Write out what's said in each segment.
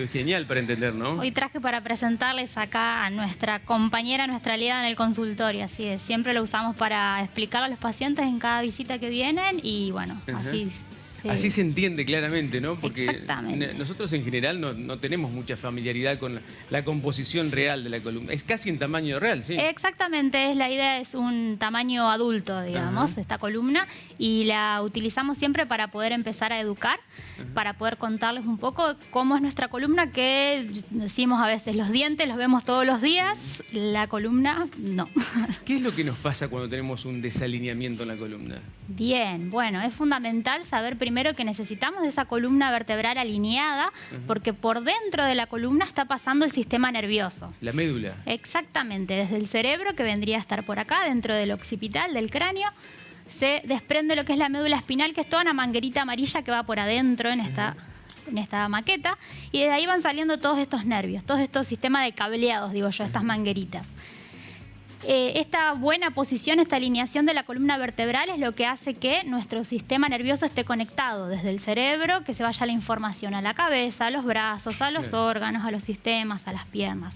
Genial para entender, ¿no? Hoy traje para presentarles acá a nuestra compañera, nuestra aliada en el consultorio. Así es, siempre lo usamos para explicar a los pacientes en cada visita que vienen y bueno, así... Así se entiende claramente, ¿no? Porque exactamente. Nosotros en general no tenemos mucha familiaridad con la composición real de la columna. Es casi en tamaño real, ¿sí? Exactamente, la idea es un tamaño adulto, digamos, esta columna, y la utilizamos siempre para poder empezar a educar, para poder contarles un poco cómo es nuestra columna, que decimos a veces, los dientes los vemos todos los días, la columna no. ¿Qué es lo que nos pasa cuando tenemos un desalineamiento en la columna? Bien, bueno, es fundamental saber primero que necesitamos de esa columna vertebral alineada, porque por dentro de la columna está pasando el sistema nervioso. La médula. Exactamente, desde el cerebro, que vendría a estar por acá, dentro del occipital, del cráneo, se desprende lo que es la médula espinal, que es toda una manguerita amarilla que va por adentro en esta maqueta, y desde ahí van saliendo todos estos nervios, todos estos sistemas de cableados, digo yo, estas mangueritas. Esta buena posición, esta alineación de la columna vertebral es lo que hace que nuestro sistema nervioso esté conectado desde el cerebro, que se vaya la información a la cabeza, a los brazos, a los órganos, a los sistemas, a las piernas.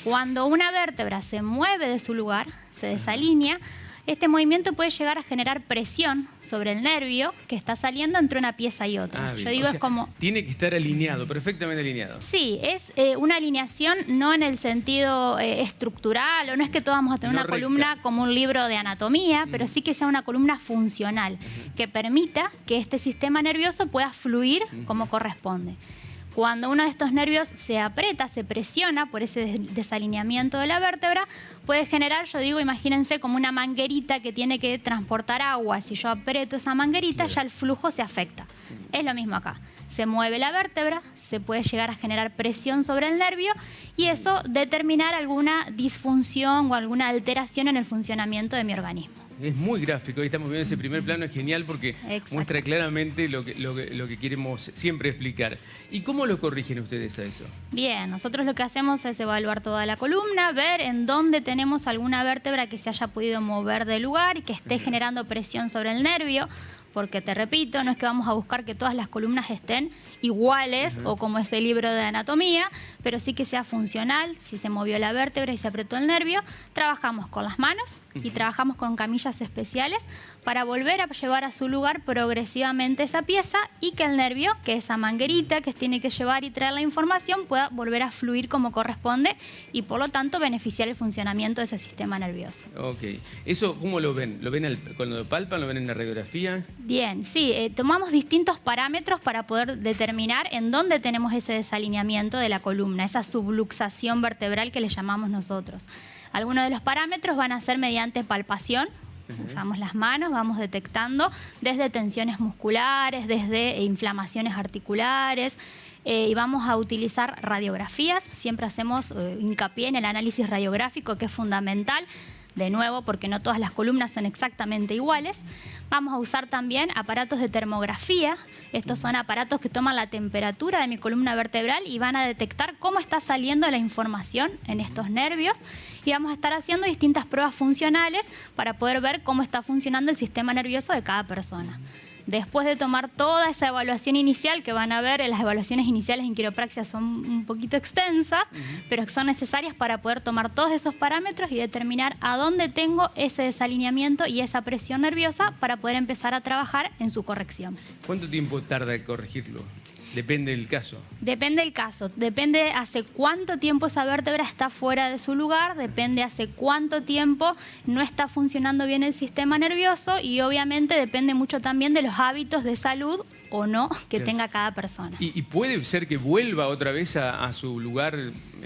Cuando una vértebra se mueve de su lugar, se desalinea, este movimiento puede llegar a generar presión sobre el nervio que está saliendo entre una pieza y otra. Yo digo, es como... Tiene que estar alineado, perfectamente alineado. Sí, es una alineación no en el sentido estructural, o no es que todos vamos a tener una columna como un libro de anatomía, pero sí que sea una columna funcional, que permita que este sistema nervioso pueda fluir como corresponde. Cuando uno de estos nervios se aprieta, se presiona por ese desalineamiento de la vértebra, puede generar, yo digo, imagínense como una manguerita que tiene que transportar agua. Si yo aprieto esa manguerita, ya el flujo se afecta. Es lo mismo acá. Se mueve la vértebra, se puede llegar a generar presión sobre el nervio y eso determinar alguna disfunción o alguna alteración en el funcionamiento de mi organismo. Es muy gráfico, ahí estamos viendo ese primer plano, es genial porque muestra claramente lo que queremos siempre explicar. ¿Y cómo lo corrigen ustedes a eso? Bien, nosotros lo que hacemos es evaluar toda la columna, ver en dónde tenemos alguna vértebra que se haya podido mover del lugar y que esté generando presión sobre el nervio. Porque, te repito, no es que vamos a buscar que todas las columnas estén iguales o como ese libro de anatomía, pero sí que sea funcional. Si se movió la vértebra y se apretó el nervio, trabajamos con las manos y trabajamos con camillas especiales para volver a llevar a su lugar progresivamente esa pieza y que el nervio, que esa manguerita que tiene que llevar y traer la información, pueda volver a fluir como corresponde y, por lo tanto, beneficiar el funcionamiento de ese sistema nervioso. Ok. ¿Eso cómo lo ven? ¿Lo ven cuando lo palpan? ¿Lo ven en la radiografía? Bien, sí, tomamos distintos parámetros para poder determinar en dónde tenemos ese desalineamiento de la columna, esa subluxación vertebral que le llamamos nosotros. Algunos de los parámetros van a ser mediante palpación. Usamos las manos, vamos detectando desde tensiones musculares, desde inflamaciones articulares, y vamos a utilizar radiografías. Siempre hacemos hincapié en el análisis radiográfico, que es fundamental. De nuevo, porque no todas las columnas son exactamente iguales. Vamos a usar también aparatos de termografía. Estos son aparatos que toman la temperatura de mi columna vertebral y van a detectar cómo está saliendo la información en estos nervios. Y vamos a estar haciendo distintas pruebas funcionales para poder ver cómo está funcionando el sistema nervioso de cada persona. Después de tomar toda esa evaluación inicial, que van a ver, las evaluaciones iniciales en quiropraxia son un poquito extensas, pero son necesarias para poder tomar todos esos parámetros y determinar a dónde tengo ese desalineamiento y esa presión nerviosa para poder empezar a trabajar en su corrección. ¿Cuánto tiempo tarda en corregirlo? Depende del caso. Depende del caso. Depende hace cuánto tiempo esa vértebra está fuera de su lugar, depende hace cuánto tiempo no está funcionando bien el sistema nervioso y obviamente depende mucho también de los hábitos de salud o no que tenga cada persona. ¿Y puede ser que vuelva otra vez a su lugar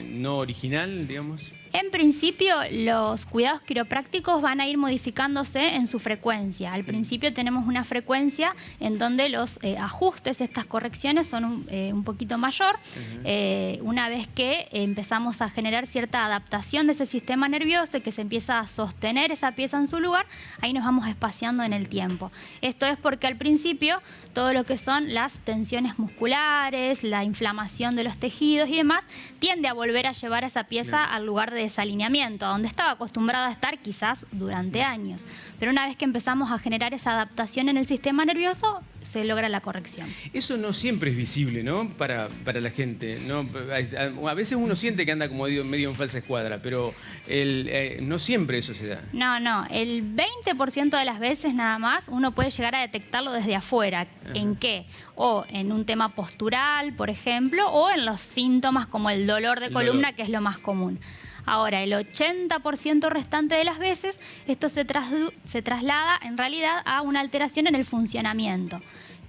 no original, digamos? En principio, los cuidados quiroprácticos van a ir modificándose en su frecuencia. Al principio tenemos una frecuencia en donde los ajustes, estas correcciones, son un poquito mayor. Una vez que empezamos a generar cierta adaptación de ese sistema nervioso y que se empieza a sostener esa pieza en su lugar, ahí nos vamos espaciando en el tiempo. Esto es porque al principio todo lo que son las tensiones musculares, la inflamación de los tejidos y demás, tiende a volver a llevar a esa pieza al lugar de de desalineamiento, donde estaba acostumbrado a estar quizás durante años. Pero una vez que empezamos a generar esa adaptación en el sistema nervioso, se logra la corrección. Eso no siempre es visible, ¿no? Para la gente, ¿no? A veces uno siente que anda como medio en falsa escuadra, pero no siempre eso se da. No. El 20% de las veces nada más uno puede llegar a detectarlo desde afuera. Ajá. ¿En qué? O en un tema postural, por ejemplo, o en los síntomas como el dolor de columna, que es lo más común. Ahora, el 80% restante de las veces, esto se traslada en realidad a una alteración en el funcionamiento.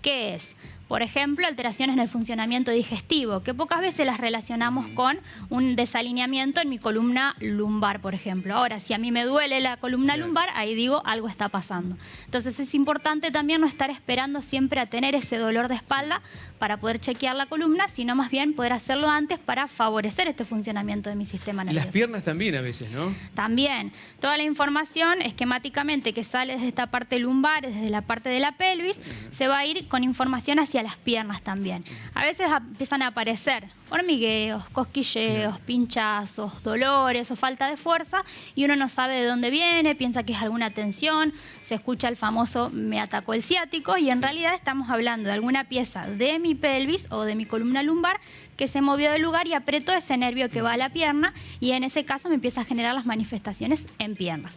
¿Qué es? Por ejemplo, alteraciones en el funcionamiento digestivo, que pocas veces las relacionamos con un desalineamiento en mi columna lumbar, por ejemplo. Ahora, si a mí me duele la columna lumbar, ahí digo, algo está pasando. Entonces es importante también no estar esperando siempre a tener ese dolor de espalda para poder chequear la columna, sino más bien poder hacerlo antes para favorecer este funcionamiento de mi sistema nervioso. Las piernas también a veces, ¿no? También. Toda la información esquemáticamente que sale desde esta parte lumbar, desde la parte de la pelvis, se va a ir con información hacia las piernas también. A veces empiezan a aparecer hormigueos, cosquilleos, pinchazos, dolores o falta de fuerza y uno no sabe de dónde viene, piensa que es alguna tensión, se escucha el famoso me atacó el ciático y en realidad estamos hablando de alguna pieza de mi pelvis o de mi columna lumbar que se movió del lugar y apretó ese nervio que va a la pierna y en ese caso me empieza a generar las manifestaciones en piernas.